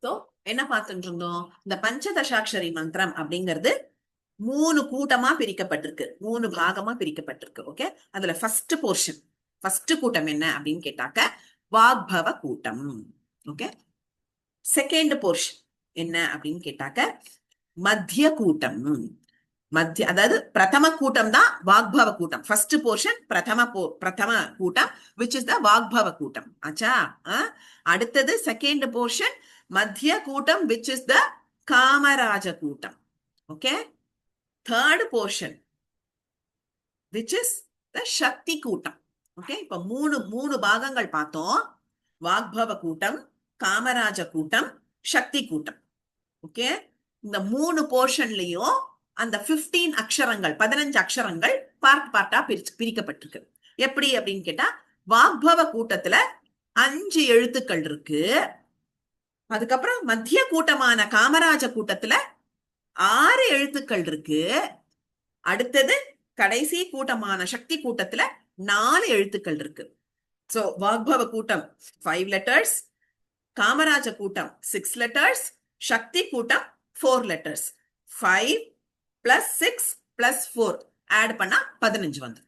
So என்ன பார்த்துட்டு இருந்தோம்? இந்த பஞ்சதசாட்சரி மந்திரம் அப்படிங்கிறது 3 கூட்டமா பிரிக்கப்பட்டிருக்கு, 3 பாகமா பிரிக்கப்பட்டிருக்கு. ஓகே, அதுல ஃபர்ஸ்ட் கூட்டம் என்ன அப்படின்னு கேட்டாக்க வாக்பவ கூட்டம். ஓகே, செகண்ட் போர்ஷன் என்ன அப்படின்னு கேட்டாக்க மத்திய கூட்டம். அதாவது பிரதம கூட்டம் தான் வாக்பவ கூட்டம். ஃபர்ஸ்ட் போர்ஷன் பிரதம கூட்டம் which is the வாக்பவ கூட்டம். ஆச்சா? அடுத்தது செகண்ட் போர்ஷன் மத்திய கூட்டம் which is the காமராஜ கூட்டம். Okay, third portion which is the சக்தி கூட்டம். ஓகே, இப்ப மூணு பாகங்கள் பார்த்தோம். வாக்பவ கூட்டம், காமராஜ கூட்டம், சக்தி கூட்டம். ஓகே, இந்த 3 போர்ஷன்லயும் அந்த 15 அக்ஷரங்கள் 15 அக்ஷரங்கள் பார்ட்டா பிரிக்கப்பட்டிருக்கு. எப்படி அப்படின்னு கேட்டா, வாக்பவ கூட்டத்துல 5 எழுத்துக்கள் இருக்கு. அதுக்கப்புறம் மத்திய கூட்டமான காமராஜ கூட்டத்துல 6 எழுத்துக்கள் இருக்கு. அடுத்தது கடைசி கூட்டமான சக்தி கூட்டத்துல 4 எழுத்துக்கள் இருக்கு. சோ வாக்பவ கூட்டம் 5 letters, காமராஜ கூட்டம் 6 letters, சக்தி கூட்டம் 4 letters. 5 plus 6 plus 4 ஆட் பண்ணா 15 வந்து.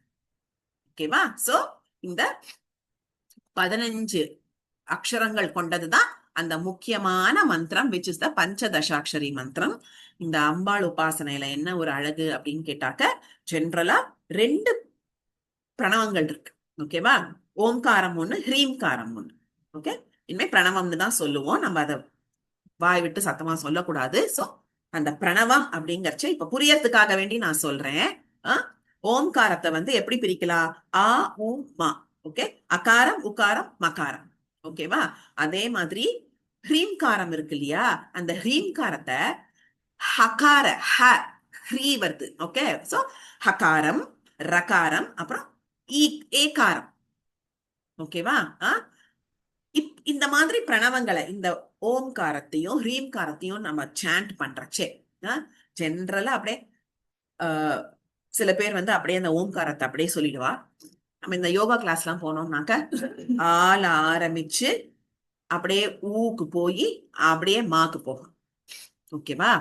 ஓகேவா? சோ இந்த 15 அக்ஷரங்கள் கொண்டதுதான் அந்த முக்கியமான மந்திரம் which is the பஞ்சதசாட்சரி மந்திரம். இந்த அம்பாள் உபாசனையில என்ன ஒரு அழகு அப்படின்னு கேட்டாக்க, ஜென்ரலா 2 பிரணவங்கள் இருக்கு. ஓகேவா? ஓம்காரம் ஒண்ணு, ஹ்ரீம்காரம் ஒண்ணு. ஓகே, இனிமே பிரணவம்னு தான் சொல்லுவோம், நம்ம அதை வாய் விட்டு சத்தமா சொல்லக்கூடாது. சோ அந்த பிரணவம் அப்படிங்கறச்ச இப்ப புரியறதுக்காக வேண்டி நான் சொல்றேன். ஓம்காரத்தை வந்து எப்படி பிரிக்கலாம்? ஆ உ மா. ஓகே, அகாரம் உகாரம் மகாரம். ஓகேவா? அதே மாதிரி ஹ்ரீம்காரம் இருக்கு இல்லையா, அந்த ஹ்ரீம்காரத்தை ஹகார ஹ்ரீ வருது. ஓகே, சோ ஹகாரம், ரகாரம், அப்புறம் ஏகாரம். ஓகேவா? இந்த மாதிரி பிரணவங்களை, இந்த ஓம்காரத்தையும் ஹ்ரீம்காரத்தையும் நம்ம சாண்ட் பண்றச்சே ஜென்ரலா அப்படியே சில பேர் வந்து அப்படியே அந்த ஓம்காரத்தை அப்படியே சொல்லிடுவா. நம்ம இந்த யோகா கிளாஸ் எல்லாம் போனோம்னாக்க ஆல ஆரம்பிச்சு அப்படியே ஊக்கு போய் அப்படியே மாக்கு போகும். ஓகேவா?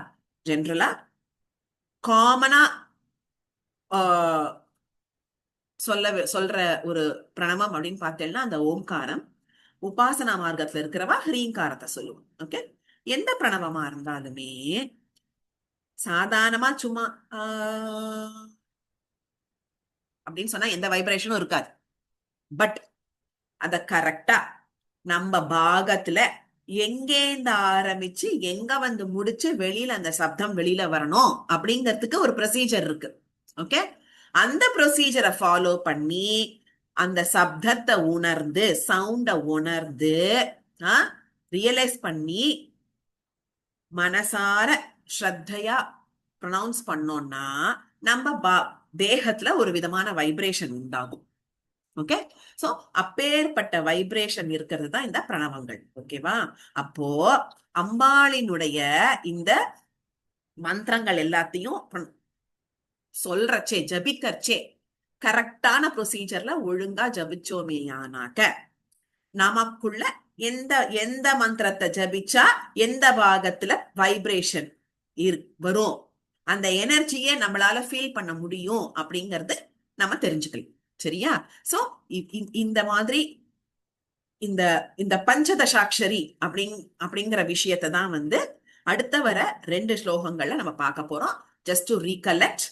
ஜென்ரலா காமனா சொல்ற ஒரு பிரணவம் அப்படின்னு பார்த்தேன்னா அந்த ஓம்காரம். உபாசனா மார்க்கத்துல இருக்கிறவா ஹ்ரீங்காரத்தை சொல்லுவோம். ஓகே, எந்த பிரணவமா இருந்தாலுமே சாதாரணமா சும்மா அப்படின்னு சொன்னா எந்த வைப்ரேஷனும் இருக்காது. பட் அத கரெக்டா நம்ம பாகத்துல எங்கேந்து ஆரம்பிச்சு எங்க வந்து முடிச்சு வெளியில அந்த சப்தம் வெளியில வரணும் அப்படிங்கிறதுக்கு ஒரு ப்ரொசீஜர் இருக்கு. ஓகே, அந்த ப்ரொசீஜரை ஃபாலோ பண்ணி அந்த சப்தத்தை உணர்ந்து, சவுண்ட உணர்ந்து ரியலைஸ் பண்ணி மனசார ஸ்ரத்தையா ப்ரொனவுன்ஸ் பண்ணோம்னா நம்ம தேகத்துல ஒரு விதமான வைப்ரேஷன் உண்டாகும். ஓகே, சோ அப்பேற்பட்ட வைப்ரேஷன் இருக்கிறது தான் இந்த பிரணவங்கள். ஓகேவா? அப்போ அம்பாளினுடைய இந்த மந்திரங்கள் எல்லாத்தையும் சொல்றச்சே, ஜபிக்கச்சே கரெக்டான ப்ரொசீஜர்ல ஒழுங்கா ஜபிச்சோமேயானாக்க நமக்குள்ள எந்த மந்திரத்தை ஜபிச்சா எந்த பாகத்துல வைப்ரேஷன் வரும், அந்த எனர்ஜியை நம்மளால ஃபீல் பண்ண முடியும் அப்படிங்கறது நம்ம தெரிஞ்சுக்கலாம். சரியா? சோ இந்த மாதிரி இந்த இந்த பஞ்சதசாட்சரி அப்படிங்கிற விஷயத்தை தான் வந்து அடுத்த வர 2 ஸ்லோகங்கள்ல நம்ம பார்க்க போறோம். ஜஸ்ட் டு ரீகலெக்ட்,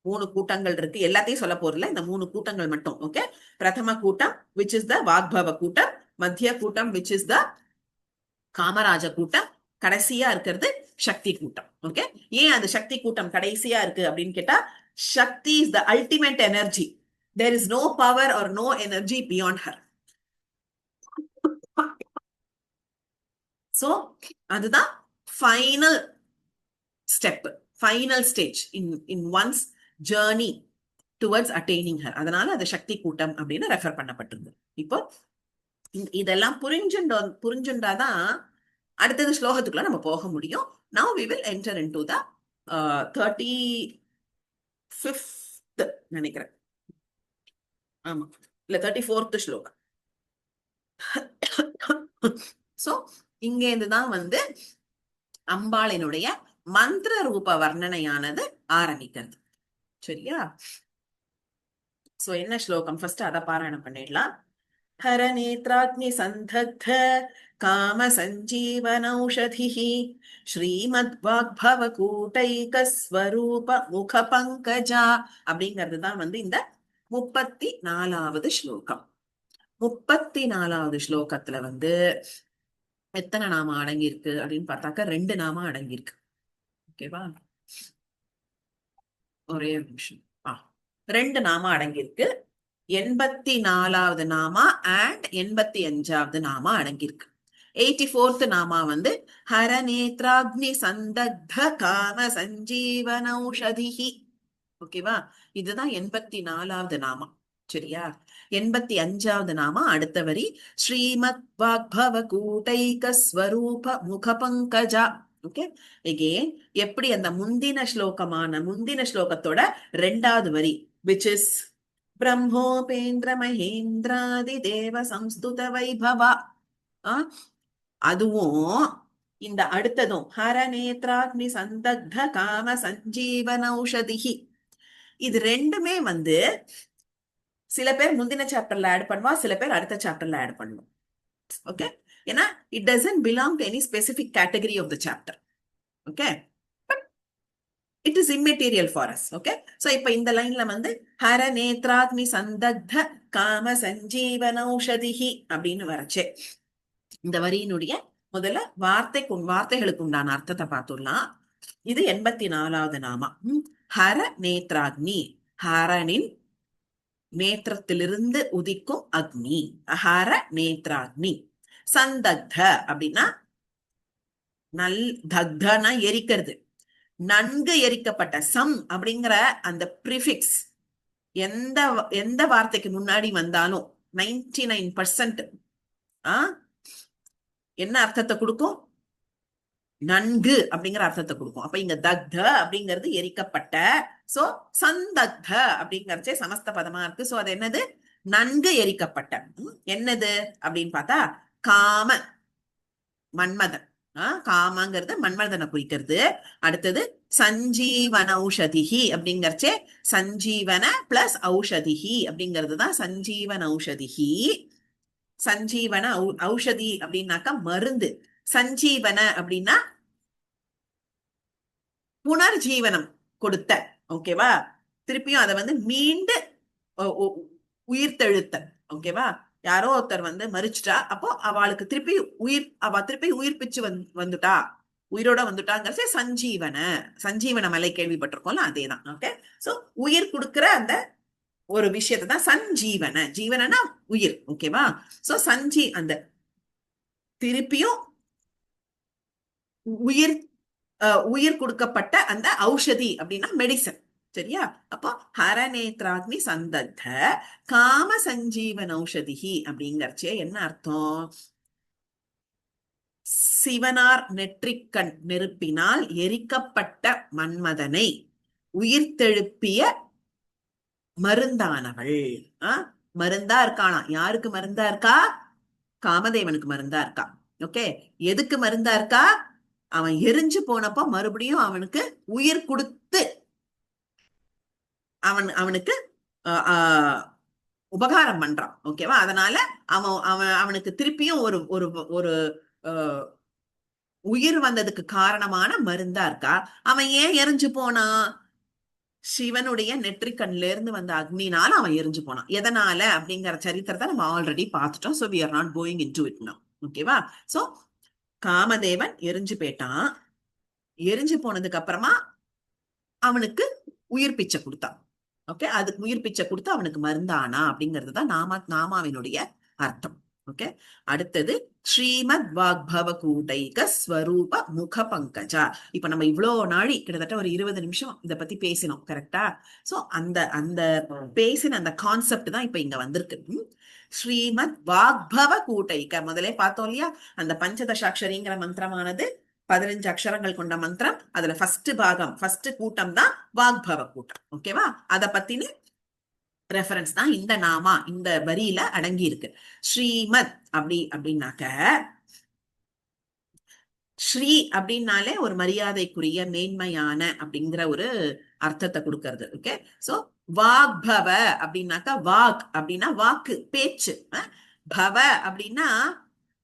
3 கூட்டங்கள் இருக்கு, எல்லாத்தையும் சொல்ல போறதுல இந்த 3 கூட்டங்கள் மட்டும். ஓகே, பிரதம கூட்டம் which is the வாக்பவ கூட்டம், மத்திய கூட்டம் which is the காமராஜ கூட்டம், கடைசியா இருக்கிறது சக்தி கூட்டம். ஓகே, ஏன் அந்த சக்தி கூட்டம் கடைசியா இருக்கு அப்படின்னு கேட்டா, Shakti is the ultimate energy. there is no power or no energy beyond her. so அதுதான் ஃபைனல் ஸ்டெப், ஃபைனல் ஸ்டேஜ் இன் once journey towards attaining her. அதனால அது சக்தி கூட்டம் அப்படின்னு ரெஃபர் பண்ணப்பட்டிருக்கு. இப்போ இதெல்லாம் புரிஞ்சுண்டாதான் அடுத்தது ஸ்லோகத்துக்குள்ள நம்ம போக முடியும். Now we will enter into the 35th நினைக்கிறேன், ஆமா, இல்ல 34th ஸ்லோகம். சோ இங்க இருந்துதான் வந்து அம்பாளினுடைய மந்திர ரூப வர்ணனையானது ஆரம்பிக்கிறது. சரியா? சோ என்ன ஸ்லோகம் ஃபர்ஸ்ட் அத பாராயணம் பண்ணிடலாம். हरनेत्राग्नि सन्धग्ध काम सञ्जीवनौषधिः ஸ்ரீமத்வாக்பவகூட்டைக ஸ்வரூப முக பங்கஜா அப்படிங்கிறது தான் வந்து இந்த 34வது ஸ்லோகம். 34வது ஸ்லோகத்துல வந்து எத்தனை நாம அடங்கியிருக்கு அப்படின்னு பார்த்தாக்க 2 நாம அடங்கியிருக்கு. ஓகேவா? ஒரே நிமிஷம். 2 நாம அடங்கியிருக்கு. 84வது நாமா அண்ட் 85வது நாமா அடங்கியிருக்கு. 84th நாமா வந்து ஹரநேத்ராக்னி சந்தக்த காம சஞ்சீவனௌஷதிஹி. ஓகேவா? இதுதான் 84வது நாமா. சரியா? 85வது நாமா அடுத்த வரி ஸ்ரீமத் வாக்பவ கூட்டைக ஸ்வரூப முக பங்கஜா. ஓகே, எகெயின் எப்படி அந்த முந்தின ஸ்லோகத்தோட 2வது வரி which is பிரம்மோபேந்திர மகேந்திராதி தேவ சம்ஸ்துத வைபவா, அதுவும் இந்த அடுத்ததும் ஹரநேத்ராக்னி சந்தக்த காம சஞ்சீவனௌஷதிஹி, இது ரெண்டுமே வந்து சில பேர் முந்தின சாப்டர்ல ஆட் பண்ணுவா, சில பேர் அடுத்த சாப்டர்ல ஆட் பண்ணுவோம். ஓகே, ஏன்னா it doesn't belong to any specific category of the chapter. Okay, it is immaterial for us. Okay, so இப்ப இந்த லைன்ல வந்து ஹரநேத்ராக்னி சந்தக்த காம சஞ்சீவனௌஷதிஹி அப்படின்னு வரச்சே இந்த வரியினுடைய முதல்ல வார்த்தைகளுக்கு உண்டான அர்த்தத்தை பார்த்துடலாம். இது 84வது நாமா. ஹர நேத்ராக்னி, ஹரனின் நேத்திரத்திலிருந்து உதிக்கும் அக்னி, ஹர நேத்ராக்னி. சந்தக்த அப்படின்னா தக்தனா எரிக்கிறது, நன்கு எரிக்கப்பட்ட. சம் அப்படிங்கிற அந்த ப்ரிஃபிக்ஸ் எந்த வார்த்தைக்கு முன்னாடி வந்தாலும் 99% என்ன அர்த்தத்தை கொடுக்கும்? நன்கு அப்படிங்கிற அர்த்தத்தை கொடுக்கும். அப்ப இங்க தக்த அப்படிங்கிறது எரிக்கப்பட்ட. சோ சந்தக்த அப்படிங்கறச்சே சமஸ்த பதமா இருக்கு. சோ அது என்னது? நன்கு எரிக்கப்பட்ட. என்னது அப்படின்னு பார்த்தா காம, மன்மதன். காமங்கிறது மன்மதனை குறிக்கிறது. அடுத்தது சஞ்சீவன ஔஷதிஹி அப்படிங்கறச்சே சஞ்சீவன பிளஸ் ஔஷதிஹி அப்படிங்கிறது தான் சஞ்சீவன ஔஷதிஹி. சஞ்சீவன ஔஷதி அப்படின்னாக்கா மருந்து. சஞ்சீவன அப்படின்னா புனர்ஜீவனம் கொடுத்த. ஓகேவா? திருப்பியும் அதை வந்து மீண்டு உயிர்த்தெழுத்த. ஓகேவா? யாரோ ஒருத்தர் வந்து மறிச்சிட்டா, அப்போ அவளுக்கு திருப்பி உயிர்ப்பிச்சு வந்துட்டா, உயிரோட வந்துட்டாங்கிறதே சஞ்சீவன மலை கேள்விப்பட்டிருக்கோம்ல, அதேதான். ஓகே, சோ உயிர் கொடுக்கிற அந்த ஒரு விஷயத்தை தான் சஞ்சீவன. ஜீவனா உயிர். ஓகேவா? சோ அந்த திருப்பியும் உயிர் கொடுக்கப்பட்ட அந்த ஔஷதி அப்படின்னா மெடிசன். சரியா? அப்போ ஹரநேத்ராக்னி சந்தக்த காம சஞ்சீவன் ஔஷதிஹி அப்படிங்கறச்சே என்ன அர்த்தம்? சிவனார் நெற்றிக்கண் நெருப்பினால் எரிக்கப்பட்ட மன்மதனை உயிர்த்தெழுப்பிய மருந்தானவள். மருந்தா இருக்கானா? யாருக்கு மருந்தா இருக்கா? காமதேவனுக்கு மருந்தா இருக்கா. ஓகே, எதுக்கு மருந்தா இருக்கா? அவன் எரிஞ்சு போனப்போ மறுபடியும் அவனுக்கு உயிர் கொடுத்து அவனுக்கு உபகாரம் பண்றான். ஓகேவா? அதனால அவனுக்கு திருப்பியும் ஒரு ஒரு ஒரு உயிர் வந்ததுக்கு காரணமான மருந்தா இருக்கா. அவன் ஏன் எரிஞ்சு போனான்? சிவனுடைய நெற்றிக்கண்ல இருந்து வந்த அக்னினால அவன் எரிஞ்சு போனான். எதனால அப்படிங்கிற சரித்திரத்தை நம்ம ஆல்ரெடி பார்த்துட்டோம். So we are not going into it now. ஓகேவா? சோ காமதேவன் எரிஞ்சு போயிட்டான். எரிஞ்சு போனதுக்கு அப்புறமா அவனுக்கு உயிர் பிச்சை கொடுத்தான். ஓகே, அதுக்கு உயிர் பிச்சை கொடுத்து அவனுக்கு மருந்தானா அப்படிங்கிறது தான் நாமாவினுடைய அர்த்தம். ஓகே, அடுத்தது ஸ்ரீமத் வாக்பவ கூட்டைக ஸ்வரூப முக பங்கஜா. இப்ப நம்ம இவ்வளவு நாளி கிட்டத்தட்ட ஒரு 20 நிமிஷம் இத பத்தி பேசினோம். கரெக்டா? சோ அந்த பேசின அந்த கான்செப்ட் தான் இப்ப இங்க வந்திருக்கு. ஸ்ரீமத் வாக்பவ கூட்டைக முதலே பார்த்தோம் இல்லையா? அந்த பஞ்சதசாட்சரிங்கிற மந்திரமானது 15 அக்ஷரங்கள் கொண்ட மந்திரம். அதுல ஃபர்ஸ்ட் கூட்டம் தான் வாக்பவ கூட்டம். ஓகேவா? அத பத்தின ரெஃபரன்ஸ் தான் இந்த நாமா இந்த வரியில அடங்கி இருக்கு. ஸ்ரீமத் அப்படின்னாக்க ஸ்ரீ அப்படின்னாலே ஒரு மரியாதைக்குரிய மேன்மையான அப்படிங்கிற ஒரு அர்த்தத்தை கொடுக்கறது. ஓகே, சோ வாக்பவ அப்படின்னாக்கா வாக் அப்படின்னா வாக்கு பேச்சு, பவ அப்படின்னா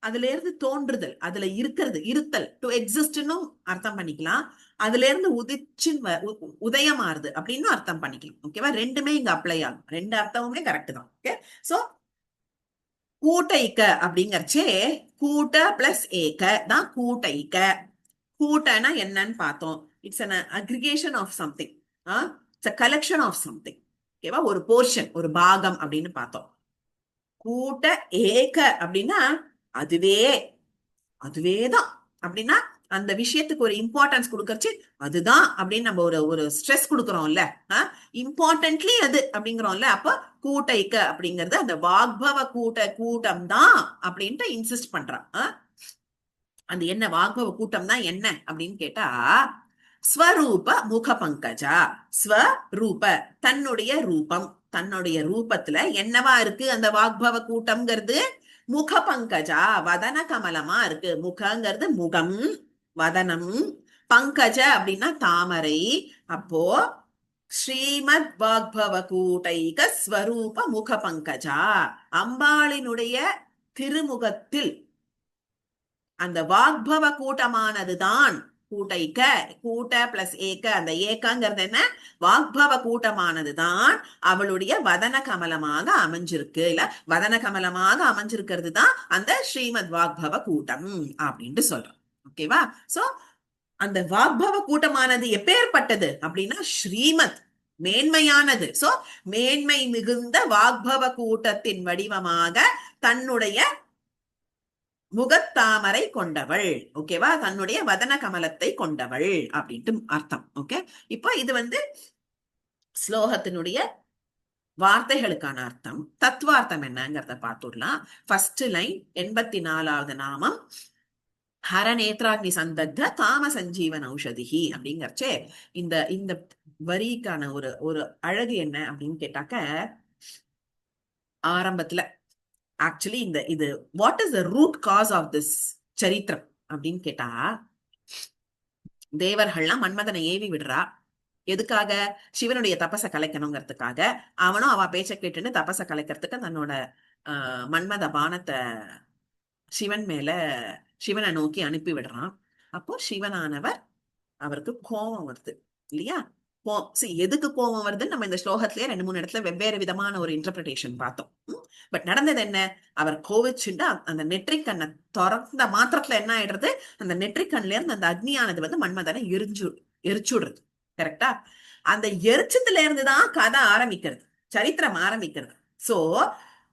அதுல இருந்து தோன்றுதல், அதுல இருக்கிறது, இருத்தல், டு எக்ஸிஸ்ட்னு அர்த்தம் பண்ணிக்கலாம். அதுல இருந்து உதிச்சு உதயமாறுது அப்படின்னு அர்த்தம் பண்ணிக்கலாம். ஓகேவா, ரெண்டுமே இங்க அப்ளை ஆகும், ரெண்டு அர்த்தமுமே கரெக்ட் தான். ஓகே, சோ கூட்டைக்க அப்படிங்கறச்சே கூட்ட பிளஸ் ஏக தான் கூட்டைக்க. கூட்டனா என்னன்னு பார்த்தோம். It's an aggregation of something, it's a collection of something. ஓகேவா, ஒரு போர்ஷன், ஒரு பாகம் அப்படின்னு பார்த்தோம். கூட்ட ஏக அப்படின்னா அதுவே, அதுவேதான் அப்படின்னா அந்த விஷயத்துக்கு ஒரு இம்பார்ட்டன்ஸ் கொடுக்கறச்சு அதுதான் அப்படின்னு நம்ம ஒரு ஒரு ஸ்ட்ரெஸ் கொடுக்கறோம்ல, இம்பார்ட்டன்ட்லி அது அப்படிங்கிறோம்ல. அப்ப கூட்டைக்க அப்படிங்கிறது அந்த வாக்பவ கூட்டம் தான் அப்படின்ட்டு இன்சிஸ்ட் பண்றான். அந்த என்ன வாக்பவ கூட்டம் தான் என்ன அப்படின்னு கேட்டா, ஸ்வரூப முக பங்கஜா. ஸ்வரூப தன்னுடைய ரூபம், தன்னுடைய ரூபத்துல என்னவா இருக்கு அந்த வாக்பவ கூட்டம்ங்கிறது? முக பங்கஜா, வதன கமலமா இருக்கு. முகங்கிறது முகம், வதனம், பங்கஜ அப்படின்னா தாமரை. அப்போ ஸ்ரீமத் வாக்பவ கூட்டைக ஸ்வரூப முக பங்கஜா, அம்பாளினுடைய திருமுகத்தில் அந்த வாக்பவ கூட்டமானதுதான் கூட்டைக்க. கூட்ட பிளஸ் ஏக்க, அந்த ஏக்கங்கிறது என்ன? வாக்பவ கூட்டமானதுதான் அவளுடைய வதன கமலமாக அமைஞ்சிருக்கு, இல்ல வதன கமலமாக அமைஞ்சிருக்கிறது தான் அந்த ஸ்ரீமத் வாக்பவ கூட்டம் அப்படின்ட்டு சொல்றோம். ஓகேவா, சோ அந்த வாக்பவ கூட்டமானது எப்பேற்பட்டது அப்படின்னா ஸ்ரீமத், மேன்மையானது. சோ மேன்மை மிகுந்த வாக்பவ கூட்டத்தின் வடிவமாக தன்னுடைய முகத்தாமரை கொண்டவள். ஓகேவா, தன்னுடைய வதன கமலத்தை கொண்டவள் அப்படின்ட்டு அர்த்தம். ஓகே, இப்போ இது ஸ்லோகத்தினுடைய வார்த்தைகளுக்கான அர்த்தம். தத்துவார்த்தம் என்னங்கிறத பார்த்துடலாம். ஃபர்ஸ்ட் லைன் 84வது நாமம், ஹரநேத்ராக்னி சந்தத்த காம சஞ்சீவன் ஔஷதிஹி அப்படிங்கறச்சே இந்த இந்த வரிக்கான ஒரு ஒரு அழகு என்ன அப்படின்னு கேட்டாக்க, ஆரம்பத்துல ஆக்சுவலி இது what is the root cause of this சரித்திரம் அப்படின்னு கேட்டா, தேவர்கள்லாம் மன்மதனை ஏவி விடுறா. எதுக்காக? சிவனுடைய தபச கலைக்கணுங்கிறதுக்காக. அவனும் அவ பேச்ச கேட்டுன்னு தபச கலைக்கிறதுக்கு தன்னோட மன்மத பானத்தை சிவன் மேல, சிவனை நோக்கி அனுப்பி விடுறான். அப்போ சிவனானவர், அவருக்கு கோபம் வருது இல்லையா? எதுக்கு கோபம் வருதுன்னு நம்ம இந்த ஸ்லோகத்திலேயே 2-3 இடத்துல வெவ்வேறு விதமான ஒரு இன்டர்பிரிட்டேஷன் பார்த்தோம். பட் நடந்தது என்ன? அவர் கோவிச்சுட்டு அந்த நெற்றிக் கண்ணை திறந்த மாத்திரத்துல என்ன ஆயிடுறது, அந்த நெற்றிக் கண்ல இருந்து அந்த அக்னியானது மன்மதனை எரிச்சுடுறது. கரெக்டா? அந்த எரிச்சத்துல இருந்துதான் கதை ஆரம்பிக்கிறது, சரித்திரம் ஆரம்பிக்கிறது. சோ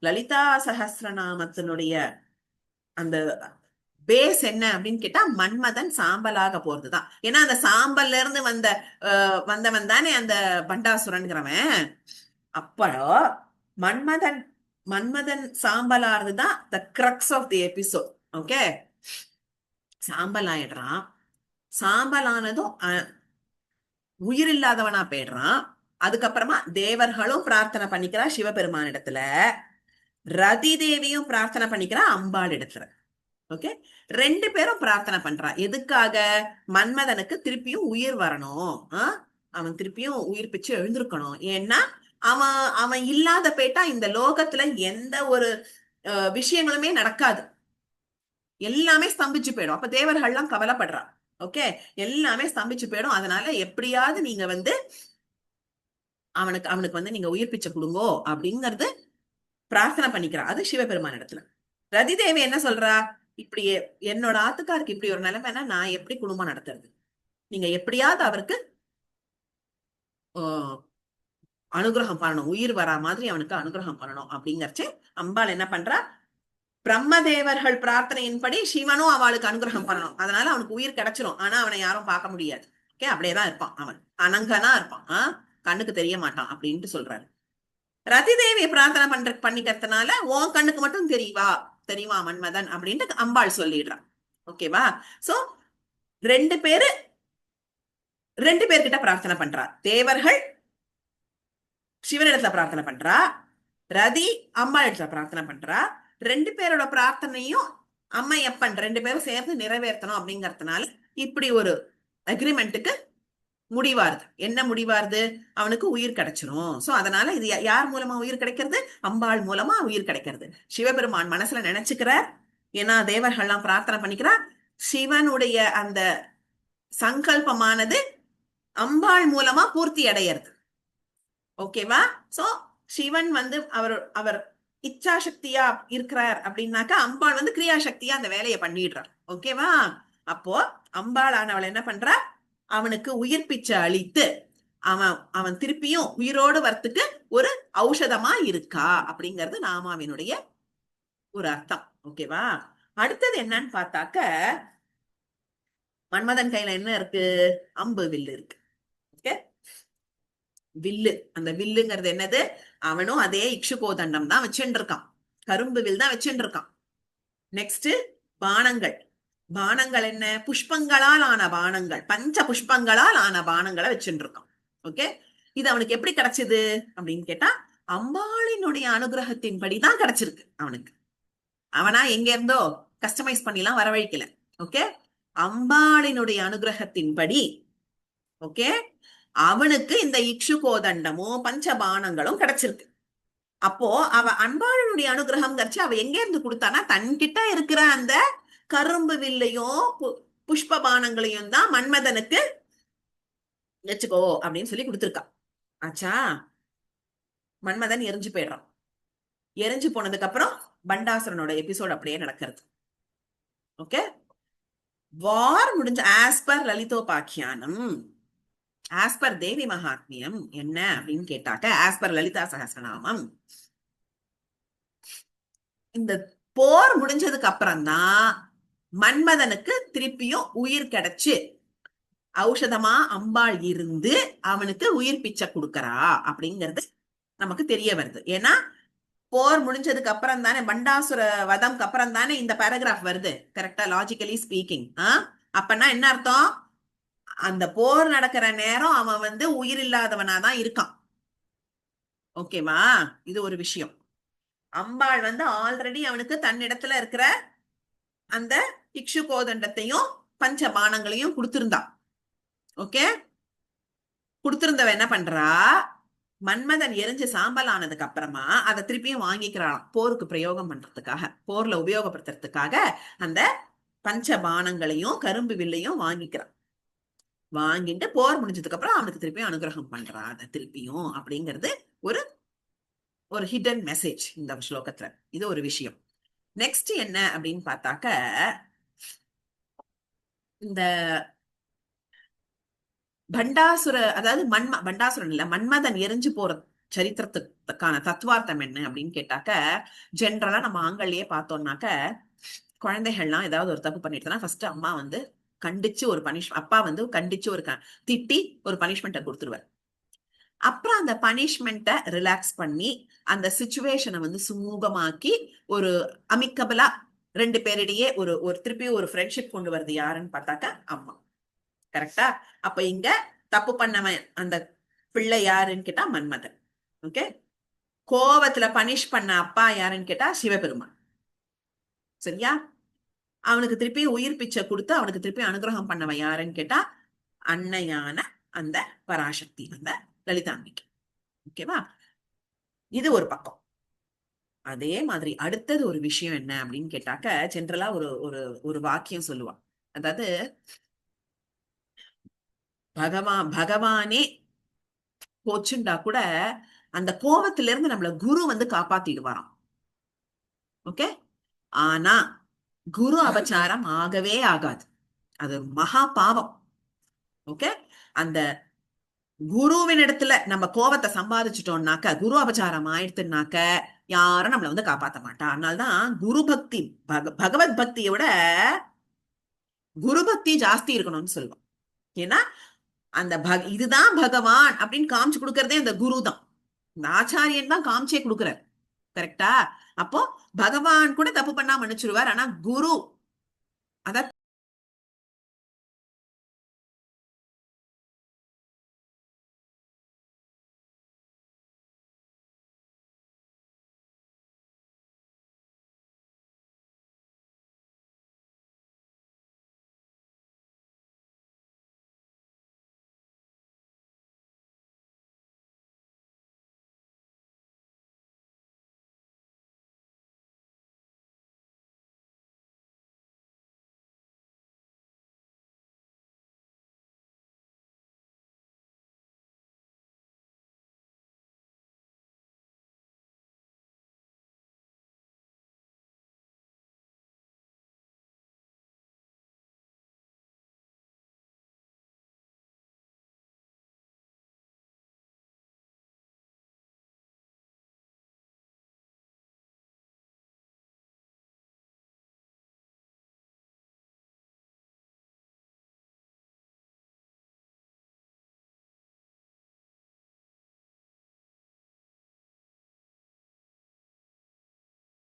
லலிதா சஹஸ்ரநாமத்தினுடைய அந்த பேஸ் என்ன அப்படின்னு கேட்டா மன்மதன் சாம்பலாக போறதுதான். ஏன்னா அந்த சாம்பல்ல இருந்து வந்தவன் தானே அந்த பண்டாசுரன்கிறவன். அப்போ மன்மதன் மன்மதன் சாம்பலாறதுதான் the crux of the episode. Okay, சாம்பல் ஆயிடுறான். சாம்பலானதும் உயிர் இல்லாதவனா போயிடுறான். அதுக்கப்புறமா தேவர்களும் பிரார்த்தனை பண்ணிக்கிறா சிவபெருமான் இடத்துல, ரதி தேவியும் பிரார்த்தனை பண்ணிக்கிறா அம்பாள் இடத்துல. ஓகே, 2 பேரும் பிரார்த்தனை பண்றா. எதுக்காக? மன்மதனுக்கு திருப்பியும் உயிர் வரணும், அவன் திருப்பியும் உயிர் பிச்சு எழுந்திருக்கணும். ஏன்னா அவன் இல்லாத போயிட்டா இந்த லோகத்துல எந்த ஒரு விஷயங்களுமே நடக்காது, எல்லாமே ஸ்தம்பிச்சு போயிடும். அப்ப தேவர்கள்லாம் கவலைப்படுறா. ஓகே, எல்லாமே ஸ்தம்பிச்சு போயிடும். அதனால எப்படியாவது நீங்க அவனுக்கு நீங்க உயிர் பிச்சை கொடுங்கோ அப்படிங்கறது பிரார்த்தனை பண்ணிக்கிறா. அது சிவபெருமான் இடத்துல. ரதி தேவி என்ன சொல்றா? இப்படி என்னோட ஆத்துக்காருக்கு இப்படி ஒரு நிலைமைனா நான் எப்படி குடும்பம் நடத்துறது? நீங்க எப்படியாவது அவருக்கு அனுகிரகம் பண்ணணும், உயிர் வரா மாதிரி அவனுக்கு அனுகிரகம் பண்ணணும் அப்படிங்கறச்சு அம்பாள் என்ன பண்றா? பிரம்மதேவர்கள் பிரார்த்தனையின்படி சிவனும் அவளுக்கு அனுகிரகம் பண்ணணும். அதனால அவனுக்கு உயிர் கிடைச்சிரும். ஆனா அவனை யாரும் பார்க்க முடியாது. ஓகே, அப்படியேதான் இருப்பான், அவன் அனங்கனா இருப்பான், கண்ணுக்கு தெரிய மாட்டான் அப்படின்ட்டு சொல்றாரு. ரதி தேவியை பிரார்த்தனை பண்ணிக்கிறதுனால உன் கண்ணுக்கு மட்டும் தெரியுமா மன்மதன் அப்படின்ட்டு அம்பாள் சொல்லிடுறான். ஓகேவா, சோ 2 பேர்கிட்ட பிரார்த்தனை பண்றா. தேவர்கள் சிவனிடத்துல பிரார்த்தனை பண்றா, ரதி அம்பாள் இடத்துல பிரார்த்தனை பண்றா. 2 பேரோட பிரார்த்தனையும் அம்மையப்பன் 2 பேரும் சேர்ந்து நிறைவேற்றணும் அப்படிங்கறதுனால இப்படி ஒரு அக்ரிமெண்ட்டுக்கு முடிவாருது. என்ன முடிவாருது? அவனுக்கு உயிர் கிடைச்சிரும். சோ அதனால இது யார் மூலமா உயிர் கிடைக்கிறது? அம்பாள் மூலமா உயிர் கிடைக்கிறது. சிவபெருமான் மனசுல நினைச்சுக்கிறார். ஏன்னா தேவர்கள்லாம் பிரார்த்தனை பண்ணிக்கிறார். சிவனுடைய அந்த சங்கல்பமானது அம்பாள் மூலமா பூர்த்தி அடையிறது. ஓகேவா? சோ சிவன் வந்து அவர் இச்சா சக்தியா இருக்கிறார் அப்படின்னாக்கா அம்பாள் வந்து கிரியா சக்தியா அந்த வேலையை பண்ணிடுறார். ஓகேவா? அப்போ அம்பாள் ஆனவள் என்ன பண்றா? அவனுக்கு உயிர் பிச்சை அளித்து அவன் திருப்பியும் உயிரோடு வரத்துக்கு ஒரு ஔஷதமா இருக்கா அப்படிங்கிறது நாமாவினுடைய ஒரு அர்த்தம். ஓகேவா? அடுத்தது என்னன்னு பார்த்தாக்க மன்மதன் கையில என்ன இருக்கு? அம்பு வில்லு இருக்கு. ஓகே, வில்லு. அந்த வில்லுங்கிறது என்னது? அவனும் அதே இக்ஷுகோதண்டம் தான் வச்சுட்டு இருக்கான். கரும்பு வில் தான் வச்சுட்டு இருக்கான். நெக்ஸ்ட் பானங்கள். பானங்கள் என்ன? புஷ்பங்களால் ஆன பானங்கள், பஞ்ச புஷ்பங்களால் ஆன பானங்களை வச்சுட்டு இருக்கான். ஓகே, இது அவனுக்கு எப்படி கிடைச்சது அப்படின்னு கேட்டா அம்பாளினுடைய அனுகிரகத்தின் படிதான் கிடைச்சிருக்கு அவனுக்கு. அவனா எங்க இருந்தோ கஸ்டமைஸ் பண்ணிலாம் வரவழைக்கல. ஓகே, அம்பாளினுடைய அனுகிரகத்தின் படி ஓகே அவனுக்கு இந்த இக்ஷுகோதண்டமும் பஞ்சபானங்களும் கிடைச்சிருக்கு. அப்போ அவ அன்பாளனுடைய அனுகிரகம் கட்சி அவ எங்க இருந்து கொடுத்தானா தன்கிட்ட இருக்கிற அந்த கரும்பு வில்லையும் புஷ்ப பானங்களையும் தான் மன்மதனுக்கு வச்சுக்கோ அப்படின்னு சொல்லி கொடுத்துருக்கா. ஆச்சா, மன்மதன் எரிஞ்சு போயிடுறான். எரிஞ்சு போனதுக்கு அப்புறம் பண்டாசுரனோட எபிசோட் அப்படியே நடக்கிறது. ஓகே, வார் முடிஞ்ச as per Lalitopakhyanam, as per தேவி மகாத்மியம் என்ன அப்படின்னு கேட்டாக்க ஆஸ் பர் லலிதா சகஸ்ரநாமம், இந்த போர் முடிஞ்சதுக்கு அப்புறம் தான் மன்மதனுக்கு திருப்பியும் உயிர் கிடைச்சு ஔஷதமா அம்பாள் இருந்து அவனுக்கு உயிர் பிச்சை கொடுக்கறா அப்படிங்கிறது நமக்கு தெரிய வருது. ஏன்னா போர் முடிஞ்சதுக்கு அப்புறம் தானே, பண்டாசுர வதம்க்கு அப்புறம் தானே இந்த பேராகிராஃப் வருது. கரெக்டா? Logically speaking. அப்பனா என்ன அர்த்தம்? அந்த போர் நடக்கிற நேரம் அவன் வந்து உயிர் இல்லாதவனாதான் இருக்கான். ஓகேவா? இது ஒரு விஷயம். அம்பாள் வந்து ஆல்ரெடி அவனுக்கு தன்னிடத்துல இருக்கிற அந்த இக்ஷுகோதண்டத்தையும் பஞ்ச பானங்களையும் கொடுத்திருந்தா. ஓகே, கொடுத்திருந்தவ என்ன பண்றா? மன்மதன் எரிஞ்சு சாம்பல் ஆனதுக்கு அப்புறமா அதை திருப்பியும் வாங்கிக்கிறாளாம் போருக்கு பிரயோகம் பண்றதுக்காக, போர்ல உபயோகப்படுத்துறதுக்காக அந்த பஞ்ச பானங்களையும் கரும்பு வில்லையும் வாங்கிக்கிறான். வாங்கிட்டு போர் முடிஞ்சதுக்கு அப்புறம் அவனுக்கு திருப்பியும் அனுகிரகம் பண்றா அதை திருப்பியும் அப்படிங்கிறது ஒரு ஒரு ஹிடன் மெசேஜ் இந்த ஸ்லோகத்துல. இது ஒரு விஷயம். நெக்ஸ்ட் என்ன அப்படின்னு பார்த்தாக்க இந்த பண்டாசுர, அதாவது பண்டாசுரன் இல்ல மன்மதன் எரிஞ்சு போற சரித்திரத்துக்கான தத்துவார்த்தம் என்ன அப்படின்னு கேட்டாக்க ஜென்ரலா நம்ம ஆங்கள்லயே பார்த்தோம்னாக்க குழந்தைகள்லாம் ஏதாவது ஒரு தப்பு பண்ணிட்டுனா ஃபர்ஸ்ட் அம்மா வந்து கண்டிச்சு ஒரு அப்பா வந்து கண்டிச்சு ஒரு திட்டி ஒரு பனிஷ்மெண்ட்டை கொடுத்துருவார். அப்புறம் அந்த பனிஷ்மெண்ட்டை ரிலாக்ஸ் பண்ணி அந்த சிச்சுவேஷனை வந்து சுமூகமாக்கி ஒரு அமிக்கபிளா 2 பேரிடையே ஒரு ஒரு திருப்பி ஒரு ஃப்ரெண்ட்ஷிப் கொண்டு வருது யாருன்னு பார்த்தாக்க அம்மா. கரெக்டா? அப்ப இங்க தப்பு பண்ணவன் அந்த பிள்ளை யாருன்னு கேட்டா மன்மதன். ஓகே, கோவத்துல பனிஷ் பண்ண அப்பா யாருன்னு கேட்டா சிவபெருமான். சரியா? அவனுக்கு திருப்பி உயிர் பிச்சை கொடுத்து அவனுக்கு திருப்பி அனுகிரகம் பண்ணவன் யாருன்னு கேட்டா அன்னையான அந்த பராசக்தி, அந்த லலிதாம்பிகை. ஓகேவா? இது ஒரு பக்கம். அதே மாதிரி அடுத்தது ஒரு விஷயம் என்ன அப்படின்னு கேட்டாக்க ஜென்ரலா ஒரு ஒரு ஒரு வாக்கியம் சொல்லுவான். அதாவது பகவானே போச்சுண்டா கூட அந்த கோபத்துல இருந்து நம்மள குரு வந்து காப்பாத்திடுவாராம். ஓகே, ஆனா குரு அபச்சாரம் ஆகவே ஆகாது. அது மகா பாவம். ஓகே, அந்த குருவின் இடத்துல நம்ம கோபத்தை சம்பாதிச்சிட்டோம்னாக்க குரு அபச்சாரம் ஆயிடுத்துனாக்க யாரும் நம்மள வந்து காப்பாத்த மாட்டா. அதனால்தான் குரு பக்தி பகவத் பக்தியை விட குரு பக்தி ஜாஸ்தி இருக்கணும்னு சொல்லுவோம். ஏன்னா அந்த இதுதான் பகவான் அப்படின்னு காமிச்சு கொடுக்கறதே அந்த குரு தான். இந்த ஆச்சாரியன் தான் காமிச்சே கொடுக்குறார். கரெக்டா? அப்போ பகவான் கூட தப்பு பண்ணா மன்னிச்சிருவார். ஆனா குரு அத